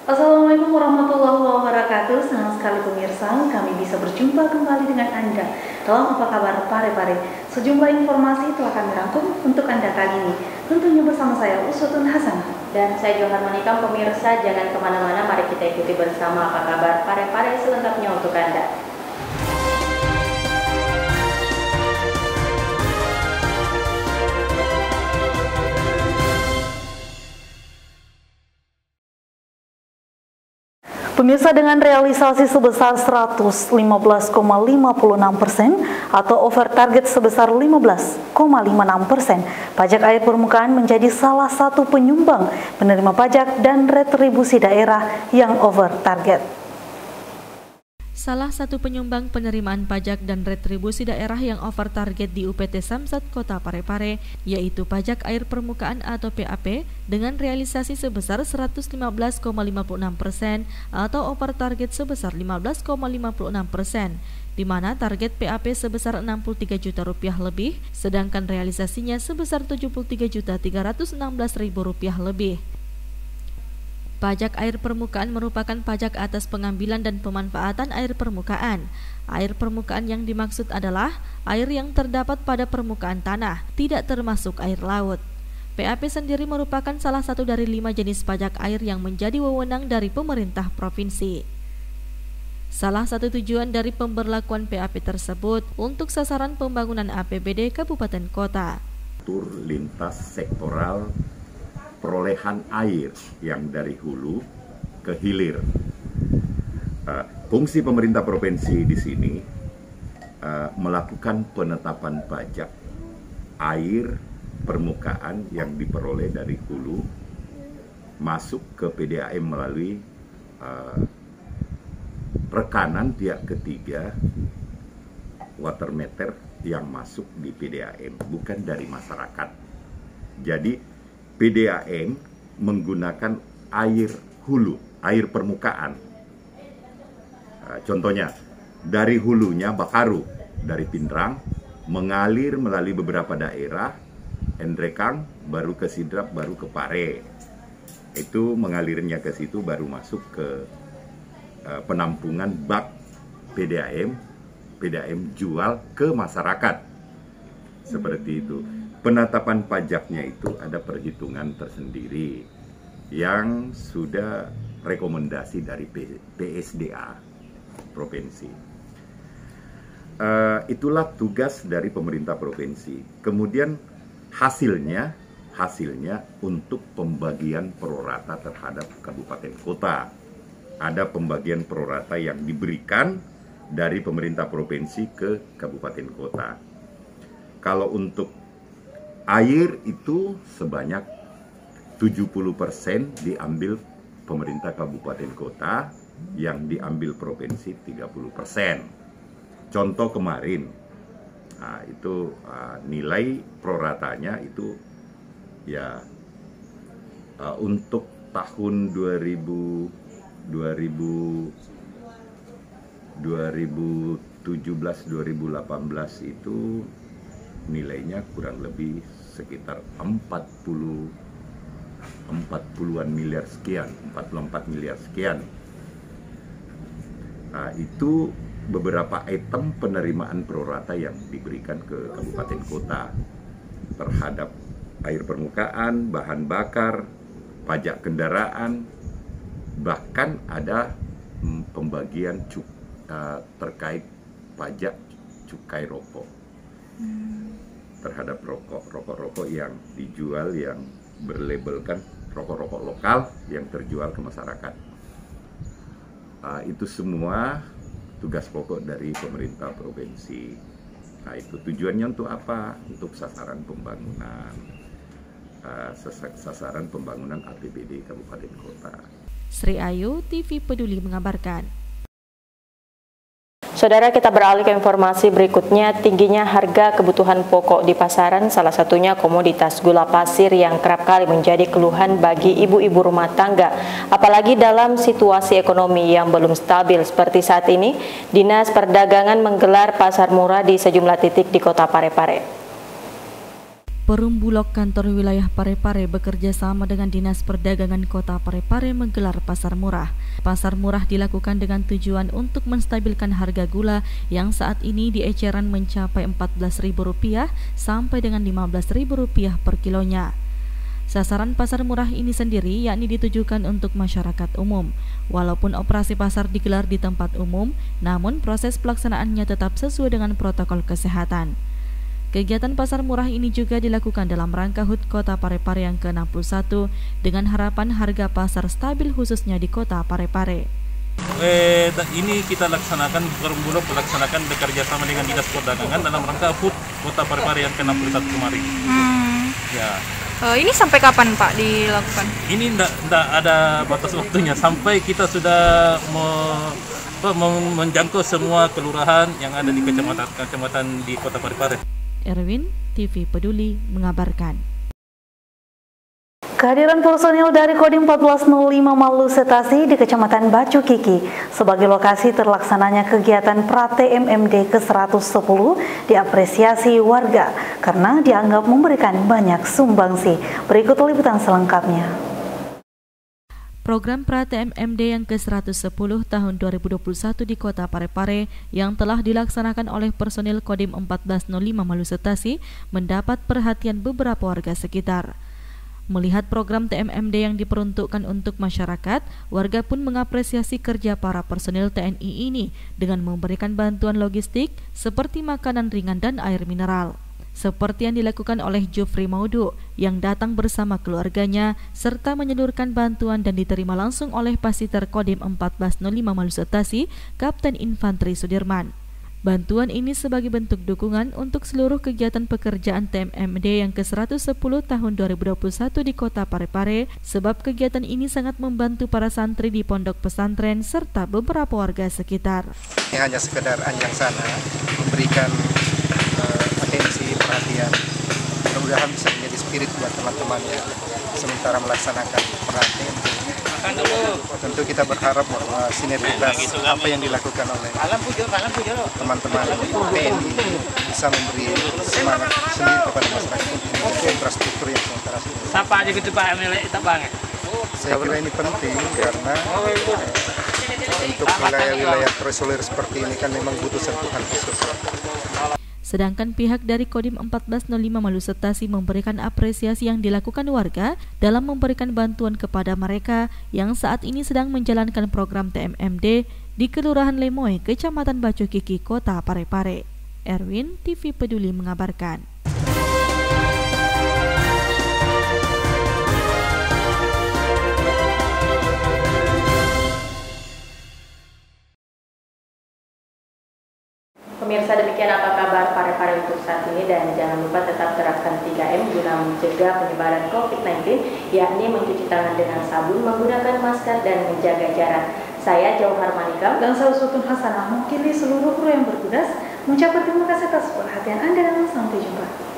Assalamualaikum warahmatullahi wabarakatuh. Senang sekali pemirsa, kami bisa berjumpa kembali dengan Anda dalam Apa Kabar Pare-Pare. Sejumlah informasi telah kami rangkum untuk Anda kali ini. Tentunya bersama saya Uswatun Hasanah dan saya Johan Manikam. Pemirsa, jangan kemana-mana, mari kita ikuti bersama Apa Kabar Pare-Pare selengkapnya untuk Anda. Pemirsa, dengan realisasi sebesar 115,56% atau over target sebesar 15,56%, pajak air permukaan menjadi salah satu penyumbang penerima pajak dan retribusi daerah yang over target. Salah satu penyumbang penerimaan pajak dan retribusi daerah yang over target di UPT Samsat Kota Pare-Pare yaitu pajak air permukaan atau PAP dengan realisasi sebesar 115,56% atau over target sebesar 15,56%, di mana target PAP sebesar Rp63 juta lebih, sedangkan realisasinya sebesar Rp73.316.000 lebih. Pajak air permukaan merupakan pajak atas pengambilan dan pemanfaatan air permukaan. Air permukaan yang dimaksud adalah air yang terdapat pada permukaan tanah, tidak termasuk air laut. PAP sendiri merupakan salah satu dari 5 jenis pajak air yang menjadi wewenang dari pemerintah provinsi. Salah satu tujuan dari pemberlakuan PAP tersebut untuk sasaran pembangunan APBD Kabupaten Kota. Atur lintas sektoral perolehan air yang dari hulu ke hilir. Fungsi pemerintah provinsi di sini melakukan penetapan pajak air permukaan yang diperoleh dari hulu masuk ke PDAM melalui rekanan pihak ketiga water meter yang masuk di PDAM, bukan dari masyarakat. Jadi PDAM menggunakan air hulu, air permukaan. Contohnya, dari hulunya Bakaru, dari Pindrang, mengalir melalui beberapa daerah, Endrekang, baru ke Sidrap, baru ke Pare. Itu mengalirnya ke situ, baru masuk ke penampungan bak PDAM, PDAM jual ke masyarakat. Seperti itu. Penetapan pajaknya itu ada perhitungan tersendiri yang sudah rekomendasi dari PSDA provinsi. Itulah tugas dari pemerintah provinsi. Kemudian hasilnya untuk pembagian prorata terhadap kabupaten kota. Ada pembagian prorata yang diberikan dari pemerintah provinsi ke kabupaten kota. Kalau untuk air itu sebanyak 70% diambil pemerintah kabupaten kota, yang diambil provinsi 30%. Contoh kemarin, itu nilai proratanya itu ya untuk tahun 2017-2018 itu nilainya kurang lebih sekitar 40-an miliar sekian, 44 miliar sekian. Itu beberapa item penerimaan prorata yang diberikan ke kabupaten kota terhadap air permukaan, bahan bakar, pajak kendaraan, bahkan ada pembagian terkait pajak cukai rokok. Terhadap rokok-rokok yang dijual yang berlabelkan rokok-rokok lokal yang terjual ke masyarakat. Itu semua tugas pokok dari pemerintah provinsi. Itu tujuannya untuk apa? Untuk sasaran pembangunan, sasaran pembangunan APBD Kabupaten Kota. Sri Ayu, TV Peduli mengabarkan. Saudara, kita beralih ke informasi berikutnya. Tingginya harga kebutuhan pokok di pasaran, salah satunya komoditas gula pasir yang kerap kali menjadi keluhan bagi ibu-ibu rumah tangga. Apalagi dalam situasi ekonomi yang belum stabil seperti saat ini, Dinas Perdagangan menggelar pasar murah di sejumlah titik di Kota Pare-Pare. Perum Bulog Kantor Wilayah Parepare bekerja sama dengan Dinas Perdagangan Kota Parepare menggelar pasar murah. Pasar murah dilakukan dengan tujuan untuk menstabilkan harga gula yang saat ini di eceran mencapai Rp14.000 sampai dengan Rp15.000 per kilonya. Sasaran pasar murah ini sendiri yakni ditujukan untuk masyarakat umum. Walaupun operasi pasar digelar di tempat umum, namun proses pelaksanaannya tetap sesuai dengan protokol kesehatan. Kegiatan pasar murah ini juga dilakukan dalam rangka HUT Kota Parepare yang ke-61 dengan harapan harga pasar stabil khususnya di Kota Parepare. Ini kita laksanakan, Perum Bulog melaksanakan bekerja sama dengan Dinas Perdagangan dalam rangka HUT Kota Parepare yang ke-61 kemarin. Ya. Ini sampai kapan Pak dilakukan? Ini tidak ada batas waktunya, sampai kita sudah menjangkau semua kelurahan yang ada di kecamatan di Kota Parepare. Erwin, TV Peduli mengabarkan. Kehadiran personil dari Kodim 1405 Malu Setasi di Kecamatan Bacu Kiki sebagai lokasi terlaksananya kegiatan pra-TMMD ke-110 diapresiasi warga karena dianggap memberikan banyak sumbangsi. Berikut liputan selengkapnya. Program pra-TMMD yang ke-110 tahun 2021 di Kota Parepare yang telah dilaksanakan oleh personil Kodim 1405 Malu Setasi mendapat perhatian beberapa warga sekitar. Melihat program TMMD yang diperuntukkan untuk masyarakat, warga pun mengapresiasi kerja para personil TNI ini dengan memberikan bantuan logistik seperti makanan ringan dan air mineral. Seperti yang dilakukan oleh Jufri Maudu yang datang bersama keluarganya serta menyalurkan bantuan dan diterima langsung oleh Pasiter Kodim 1405 Malu Setasi, Kapten Infanteri Sudirman. Bantuan ini sebagai bentuk dukungan untuk seluruh kegiatan pekerjaan TMMD yang ke-110 tahun 2021 di Kota Parepare, sebab kegiatan ini sangat membantu para santri di pondok pesantren serta beberapa warga sekitar. Ini hanya sekedar anjang sana, memberikan atensi, perhatian. Mudah-mudahan bisa menjadi spirit buat teman-temannya sementara melaksanakan perhatian. Tentu kita berharap bahwa sinergitas apa yang dilakukan oleh teman-teman TNI bisa memberi semangat sendiri kepada masyarakat untuk infrastruktur yang sementara. Saya kira ini penting karena untuk wilayah-wilayah terisolir seperti ini kan memang butuh sentuhan khusus. Sedangkan pihak dari Kodim 1405 Malu Setasi memberikan apresiasi yang dilakukan warga dalam memberikan bantuan kepada mereka yang saat ini sedang menjalankan program TMMD di Kelurahan Lemoy, Kecamatan Bacu Kiki, Kota Parepare. Erwin, TV Peduli mengabarkan. Pemirsa, demikian apa kabar Parepare untuk saat ini, dan jangan lupa tetap terapkan 3M guna mencegah penyebaran COVID-19, yakni mencuci tangan dengan sabun, menggunakan masker, dan menjaga jarak. Saya Jauhar Manika Dan saya Sutun Hasanah mewakili seluruh kru yang bertugas mengucapkan terima kasih atas perhatian Anda dan sampai jumpa.